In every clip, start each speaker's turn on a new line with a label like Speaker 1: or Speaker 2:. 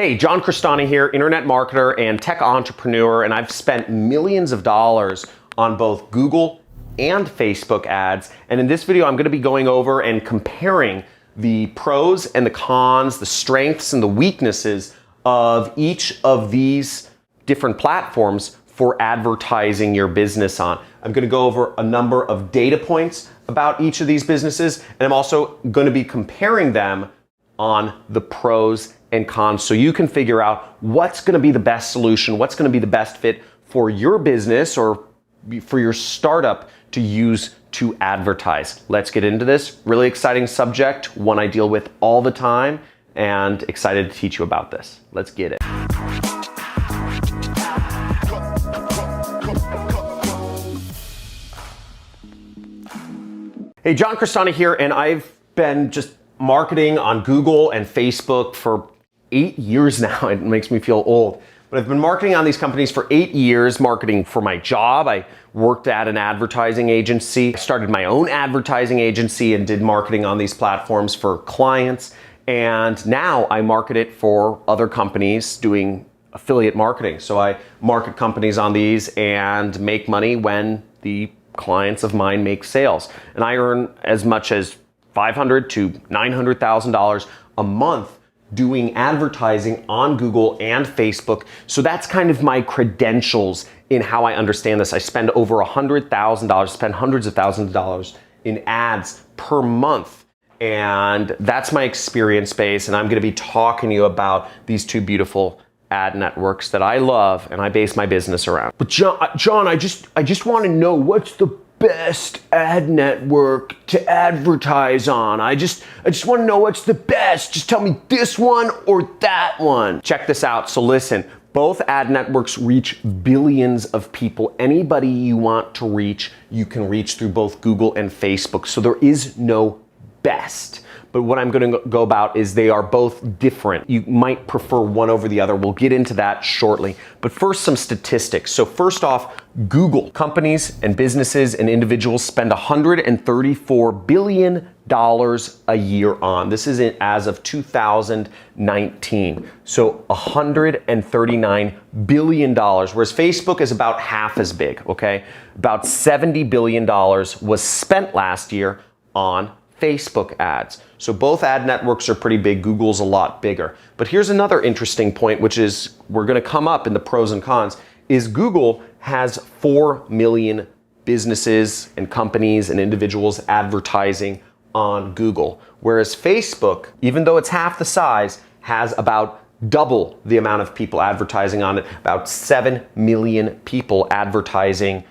Speaker 1: Hey, John Crestani here, internet marketer and tech entrepreneur, and I've spent millions of dollars on both Google and Facebook ads. And in this video, I'm gonna be going over and comparing the pros and the cons, the strengths and the weaknesses of each of these different platforms for advertising your business on. I'm gonna go over a number of data points about each of these businesses, and I'm also gonna be comparing them on the pros and cons so you can figure out what's gonna be the best solution, what's gonna be the best fit for your business or for your startup to use to advertise. Let's get into this. Really exciting subject, one I deal with all the time, and excited to teach you about this. Let's get it. Hey, John Crestani here, and I've been just marketing on Google and Facebook for 8 years now. It makes me feel old. But I've been marketing on these companies for 8 years, marketing for my job. I worked at an advertising agency. I started my own advertising agency and did marketing on these platforms for clients. And now I market it for other companies doing affiliate marketing. So I market companies on these and make money when the clients of mine make sales. And I earn as much as $500,000 to $900,000 a month doing advertising on Google and Facebook. So that's kind of my credentials in how I understand this. I spend over $100,000, spend hundreds of thousands of dollars in ads per month. And that's my experience base. And I'm gonna be talking to you about these two beautiful ad networks that I love and I base my business around. But John, I just wanna know what's the best ad network to advertise on. I just want to know what's the best. Just tell me this one or that one. Check this out. So listen, both ad networks reach billions of people. Anybody you want to reach, you can reach through both Google and Facebook. So there is no best. But what I'm going to go about is they are both different. You might prefer one over the other. We'll get into that shortly. But first, some statistics. So first off, Google. Companies and businesses and individuals spend $134 billion a year on. This is as of 2019. So $139 billion, whereas Facebook is about half as big, okay? About $70 billion was spent last year on Facebook ads. So both ad networks are pretty big. Google's a lot bigger. But here's another interesting point, which is we're going to come up in the pros and cons, is Google has 4 million businesses and companies and individuals advertising on Google. Whereas Facebook, even though it's half the size, has about double the amount of people advertising on it, about 7 million people advertising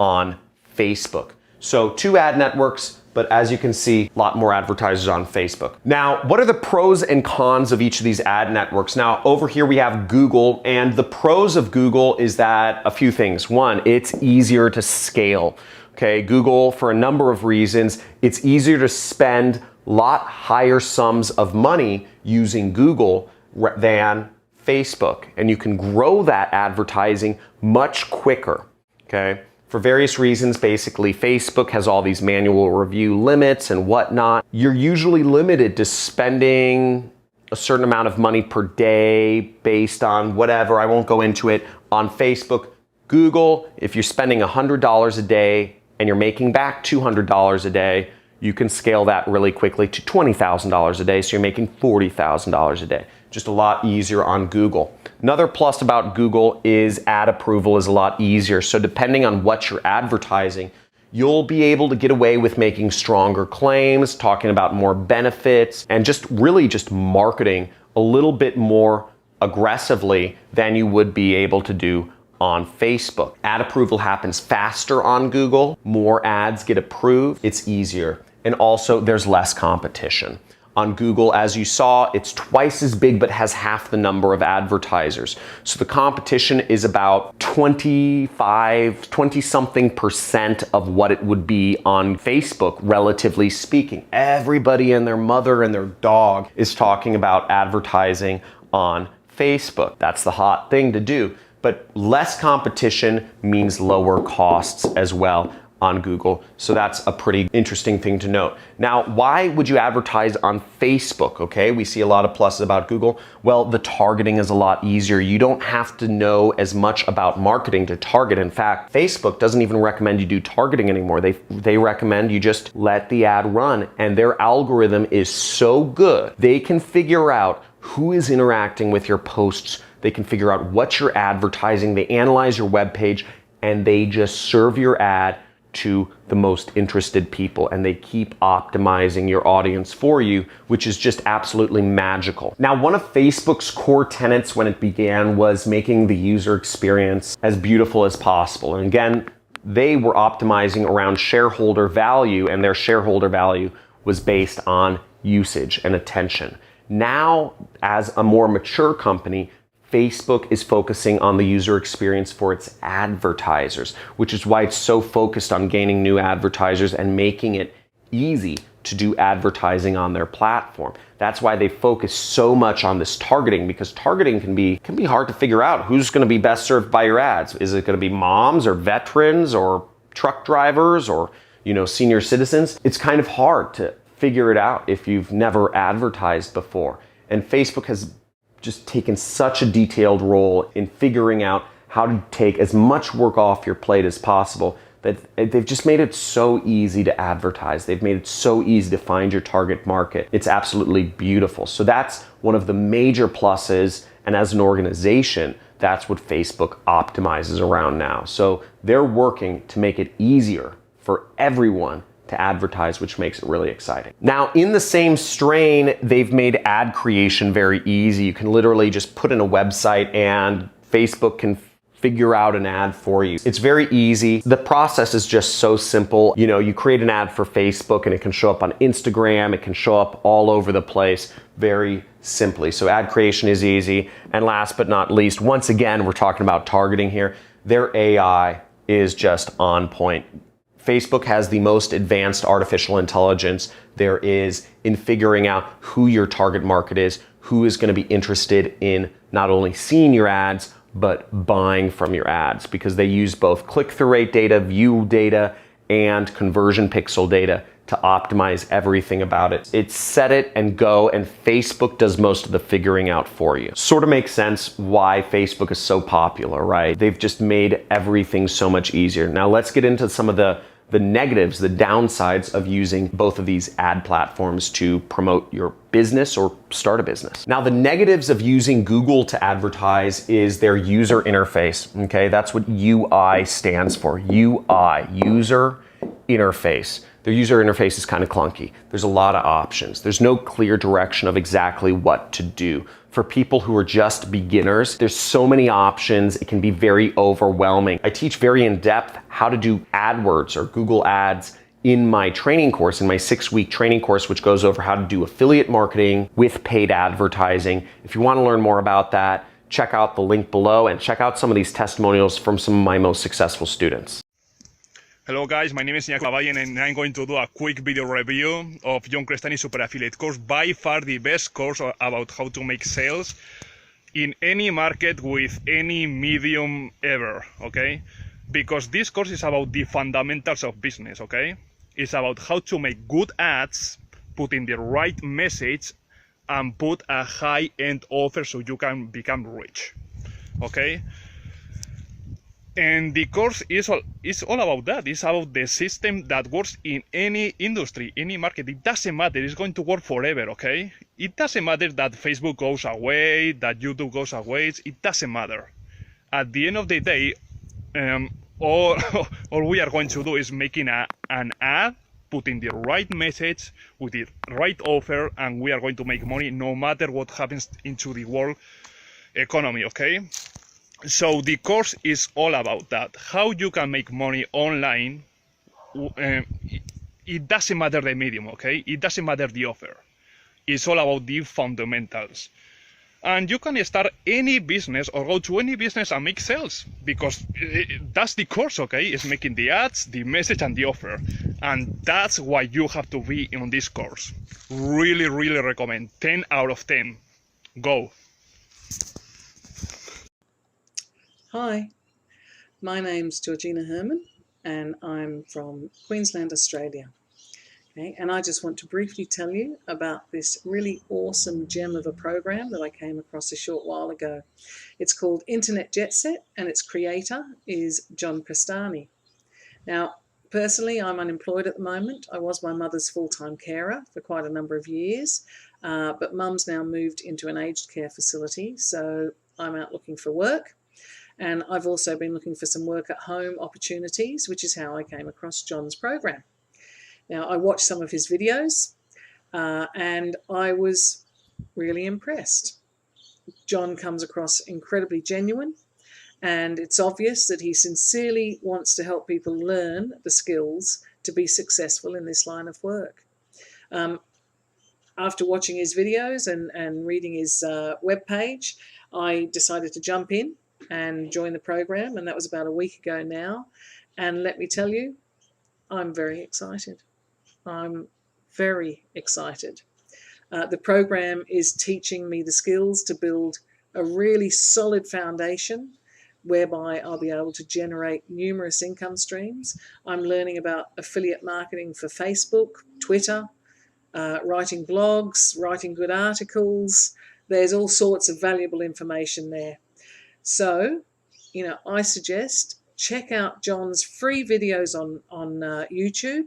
Speaker 1: on Facebook. So two ad networks, but as you can see, a lot more advertisers on Facebook. Now, what are the pros and cons of each of these ad networks? Now, over here we have Google, and the pros of Google is that a few things. One, it's easier to scale. Okay, Google, for a number of reasons, it's easier to spend a lot higher sums of money using Google than Facebook, and you can grow that advertising much quicker, okay? For various reasons, basically, Facebook has all these manual review limits and whatnot. You're usually limited to spending a certain amount of money per day based on whatever. I won't go into it. On Facebook, Google, if you're spending $100 a day and you're making back $200 a day, you can scale that really quickly to $20,000 a day, so you're making $40,000 a day. Just a lot easier on Google. Another plus about Google is ad approval is a lot easier. So depending on what you're advertising, you'll be able to get away with making stronger claims, talking about more benefits, and just really just marketing a little bit more aggressively than you would be able to do on Facebook. Ad approval happens faster on Google. More ads get approved. It's easier. And also there's less competition. On Google, as you saw, it's twice as big but has half the number of advertisers. So the competition is about 20-something% of what it would be on Facebook, relatively speaking. Everybody and their mother and their dog is talking about advertising on Facebook. That's the hot thing to do. But less competition means lower costs as well on Google. So that's a pretty interesting thing to note. Now, why would you advertise on Facebook? Okay, we see a lot of pluses about Google. Well, the targeting is a lot easier. You don't have to know as much about marketing to target. In fact, Facebook doesn't even recommend you do targeting anymore. They recommend you just let the ad run, and their algorithm is so good. They can figure out who is interacting with your posts. They can figure out what you're advertising. They analyze your web page, and they just serve your ad to the most interested people, and they keep optimizing your audience for you, which is just absolutely magical. Now, one of Facebook's core tenets when it began was making the user experience as beautiful as possible. And again, they were optimizing around shareholder value, and their shareholder value was based on usage and attention. Now, as a more mature company, Facebook is focusing on the user experience for its advertisers, which is why it's so focused on gaining new advertisers and making it easy to do advertising on their platform. That's why they focus so much on this targeting, because targeting can be hard to figure out who's going to be best served by your ads. Is it going to be moms or veterans or truck drivers or, senior citizens? It's kind of hard to figure it out if you've never advertised before. And Facebook has just taken such a detailed role in figuring out how to take as much work off your plate as possible that they've just made it so easy to advertise. They've made it so easy to find your target market. It's absolutely beautiful. So that's one of the major pluses. And as an organization, that's what Facebook optimizes around now. So they're working to make it easier for everyone to advertise, which makes it really exciting. Now, in the same strain, they've made ad creation very easy. You can literally just put in a website and Facebook can figure out an ad for you. It's very easy. The process is just so simple. You create an ad for Facebook and it can show up on Instagram. It can show up all over the place very simply. So ad creation is easy. And last but not least, once again, we're talking about targeting here. Their AI is just on point. Facebook has the most advanced artificial intelligence there is in figuring out who your target market is, who is going to be interested in not only seeing your ads, but buying from your ads, because they use both click-through rate data, view data, and conversion pixel data to optimize everything about it. It's set it and go, and Facebook does most of the figuring out for you. Sort of makes sense why Facebook is so popular, right? They've just made everything so much easier. Now let's get into some of the negatives, the downsides of using both of these ad platforms to promote your business or start a business. Now, the negatives of using Google to advertise is their user interface, okay? That's what UI stands for, UI, user interface. Their user interface is kind of clunky. There's a lot of options. There's no clear direction of exactly what to do. For people who are just beginners, there's so many options, it can be very overwhelming. I teach very in-depth how to do AdWords or Google Ads in my training course, in my 6-week training course, which goes over how to do affiliate marketing with paid advertising. If you want to learn more about that, check out the link below and check out some of these testimonials from some of my most successful students.
Speaker 2: Hello guys, my name is Iñaki Lavallen and I'm going to do a quick video review of John Crestani's Super Affiliate course, by far the best course about how to make sales in any market with any medium ever, okay? Because this course is about the fundamentals of business, okay? It's about how to make good ads, put in the right message, and put a high-end offer so you can become rich, okay? And the course is all about that. It's about the system that works in any industry, any market. It doesn't matter. It's going to work forever, okay? It doesn't matter that Facebook goes away, that YouTube goes away. It doesn't matter. At the end of the day, all we are going to do is making an ad, putting the right message with the right offer, and we are going to make money no matter what happens into the world economy, okay? So the course is all about that, how you can make money online. It doesn't matter the medium, okay? It doesn't matter the offer. It's all about the fundamentals. And you can start any business or go to any business and make sales, because that's the course, okay? It's making the ads, the message, and the offer. And that's why you have to be in this course. Really, really recommend. 10 out of 10. Go.
Speaker 3: Hi, my name's Georgina Herman, and I'm from Queensland, Australia. Okay, and I just want to briefly tell you about this really awesome gem of a program that I came across a short while ago. It's called Internet Jet Set, and its creator is John Crestani. Now, personally, I'm unemployed at the moment. I was my mother's full-time carer for quite a number of years, but mum's now moved into an aged care facility, so I'm out looking for work. And I've also been looking for some work at home opportunities, which is how I came across John's program. Now, I watched some of his videos and I was really impressed. John comes across incredibly genuine, and it's obvious that he sincerely wants to help people learn the skills to be successful in this line of work. After watching his videos and reading his webpage, I decided to jump in and join the program, and that was about a week ago now. And let me tell you, I'm very excited. I'm very excited. The program is teaching me the skills to build a really solid foundation whereby I'll be able to generate numerous income streams. I'm learning about affiliate marketing for Facebook, Twitter, writing blogs, writing good articles. There's all sorts of valuable information there. So, I suggest check out John's free videos on YouTube.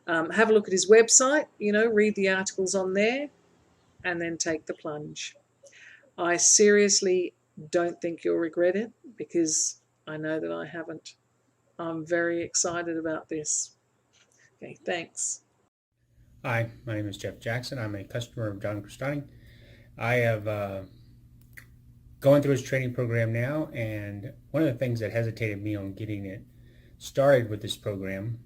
Speaker 3: Have a look at his website, read the articles on there, and then take the plunge. I seriously don't think you'll regret it, because I know that I haven't. I'm very excited about this. Okay, thanks.
Speaker 4: Hi, my name is Jeff Jackson. I'm a customer of John Crestani. I have going through his training program now, and one of the things that hesitated me on getting it started with this program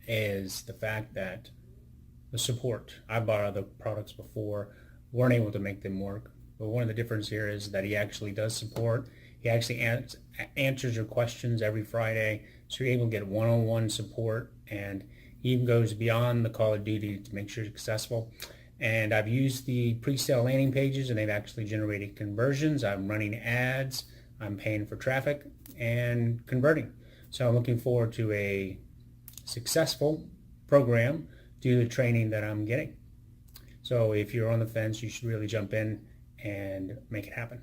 Speaker 4: is the fact that the support. I bought other products before, weren't able to make them work. But one of the differences here is that he actually does support. He actually answers your questions every Friday, so you're able to get one-on-one support, and he even goes beyond the call of duty to make sure you're successful. And I've used the pre-sale landing pages, and they've actually generated conversions. I'm running ads, I'm paying for traffic, and converting. So I'm looking forward to a successful program due to the training that I'm getting. So if you're on the fence, you should really jump in and make it happen.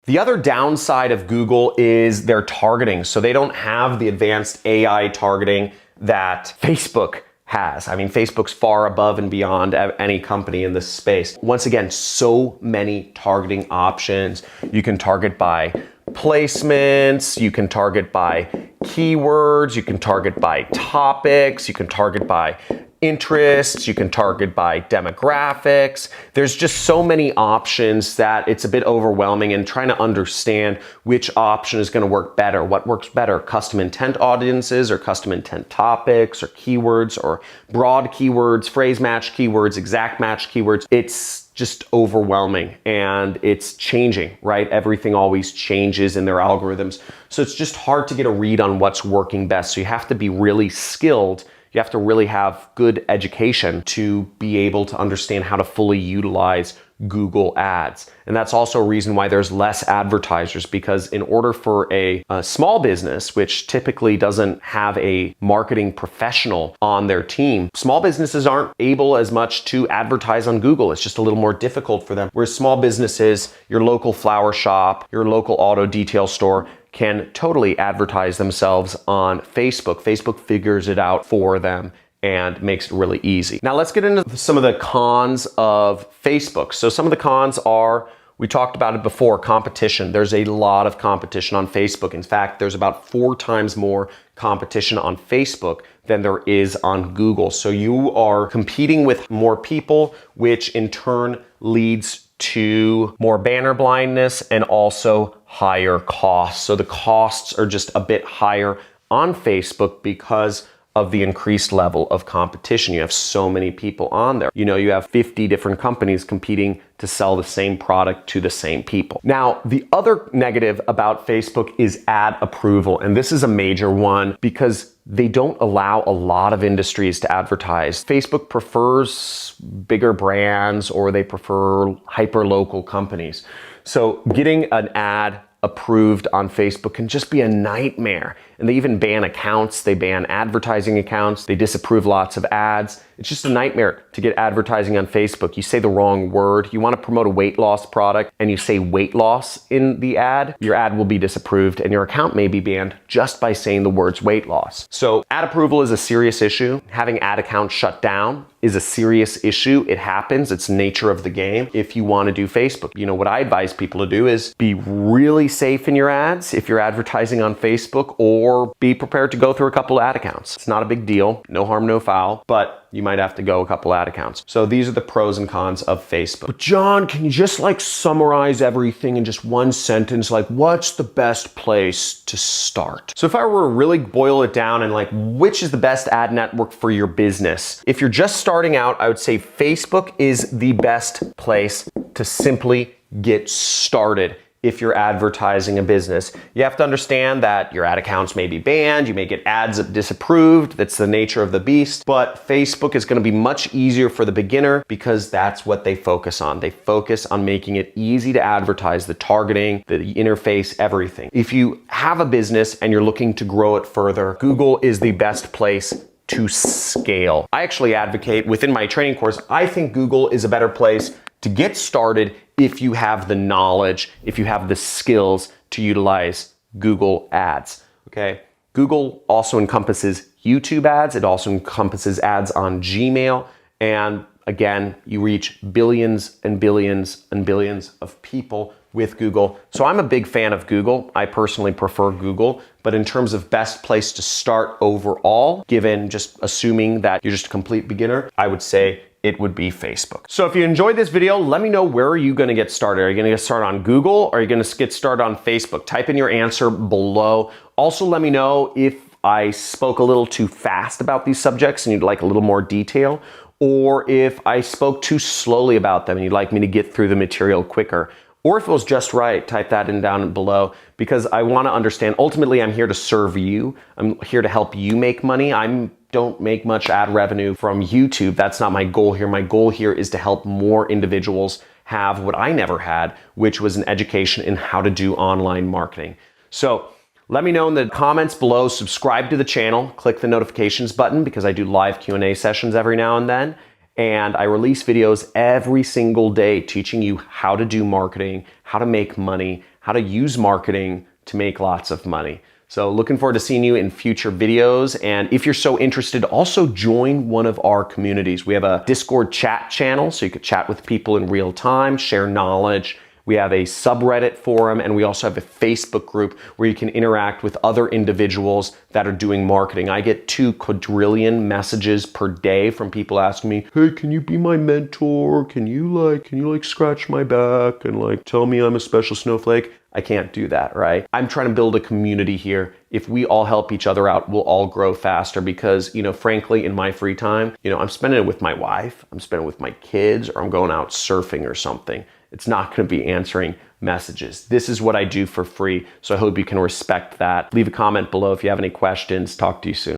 Speaker 1: The other downside of Google is their targeting. So they don't have the advanced AI targeting that Facebook has. I mean, Facebook's far above and beyond any company in this space. Once again, so many targeting options. You can target by placements, you can target by keywords, you can target by topics, you can target by interests, you can target by demographics. There's just so many options that it's a bit overwhelming, and trying to understand which option is going to work better. What works better, custom intent audiences or custom intent topics or keywords or broad keywords, phrase match keywords, exact match keywords. It's just overwhelming, and it's changing, right? Everything always changes in their algorithms. So it's just hard to get a read on what's working best. So you have to be really skilled. You have to really have good education to be able to understand how to fully utilize Google Ads. And that's also a reason why there's less advertisers, because in order for a small business, which typically doesn't have a marketing professional on their team, small businesses aren't able as much to advertise on Google. It's just a little more difficult for them. Whereas small businesses, your local flower shop, your local auto detail store, can totally advertise themselves on Facebook. Facebook figures it out for them and makes it really easy. Now let's get into some of the cons of Facebook. So some of the cons are, we talked about it before, competition. There's a lot of competition on Facebook. In fact, there's about 4 times more competition on Facebook than there is on Google. So you are competing with more people, which in turn leads to more banner blindness and also higher costs. So the costs are just a bit higher on Facebook because of the increased level of competition. You have so many people on there. You have 50 different companies competing to sell the same product to the same people. Now, the other negative about Facebook is ad approval. And this is a major one because they don't allow a lot of industries to advertise. Facebook prefers bigger brands, or they prefer hyper-local companies. So getting an ad approved on Facebook can just be a nightmare. And they even ban accounts, they ban advertising accounts, they disapprove lots of ads. It's just a nightmare to get advertising on Facebook. You say the wrong word, you want to promote a weight loss product and you say weight loss in the ad, your ad will be disapproved and your account may be banned just by saying the words weight loss. So ad approval is a serious issue. Having ad accounts shut down is a serious issue. It happens. It's the nature of the game. If you want to do Facebook, you know, what I advise people to do is be really safe in your ads if you're advertising on Facebook, or be prepared to go through a couple ad accounts. It's not a big deal. No harm, no foul, but you might have to go a couple ad accounts. So these are the pros and cons of Facebook. But John, can you just like summarize everything in just one sentence? Like, what's the best place to start? So if I were to really boil it down and like, which is the best ad network for your business? If you're just starting out, I would say Facebook is the best place to simply get started. If you're advertising a business, you have to understand that your ad accounts may be banned, you may get ads disapproved, that's the nature of the beast, but Facebook is going to be much easier for the beginner because that's what they focus on. They focus on making it easy to advertise, the targeting, the interface, everything. If you have a business and you're looking to grow it further, Google is the best place to scale. I actually advocate within my training course, I think Google is a better place to get started if you have the knowledge, if you have the skills to utilize Google ads, okay? Google also encompasses YouTube ads. It also encompasses ads on Gmail. And again, you reach billions and billions and billions of people with Google. So I'm a big fan of Google. I personally prefer Google, but in terms of best place to start overall, given just assuming that you're just a complete beginner, I would say it would be Facebook. So if you enjoyed this video, let me know, where are you gonna get started? Are you gonna get started on Google or are you gonna get started on Facebook? Type in your answer below. Also, let me know if I spoke a little too fast about these subjects and you'd like a little more detail, or if I spoke too slowly about them and you'd like me to get through the material quicker. Or if it was just right, type that in down below, because I want to understand, ultimately I'm here to serve you. I'm here to help you make money. I don't make much ad revenue from YouTube. That's not my goal here. My goal here is to help more individuals have what I never had, which was an education in how to do online marketing. So let me know in the comments below, subscribe to the channel, click the notifications button because I do live Q&A sessions every now and then. And I release videos every single day teaching you how to do marketing, how to make money, how to use marketing to make lots of money. So looking forward to seeing you in future videos. And if you're so interested, also join one of our communities. We have a Discord chat channel, so you could chat with people in real time, share knowledge. We have a subreddit forum, and we also have a Facebook group where you can interact with other individuals that are doing marketing. I get 2 quadrillion messages per day from people asking me, hey, can you be my mentor? Can you scratch my back and like tell me I'm a special snowflake? I can't do that, right? I'm trying to build a community here. If we all help each other out, we'll all grow faster because, you know, frankly, in my free time, you know, I'm spending it with my wife, I'm spending it with my kids, or I'm going out surfing or something. It's not going to be answering messages. This is what I do for free, so I hope you can respect that. Leave a comment below if you have any questions. Talk to you soon.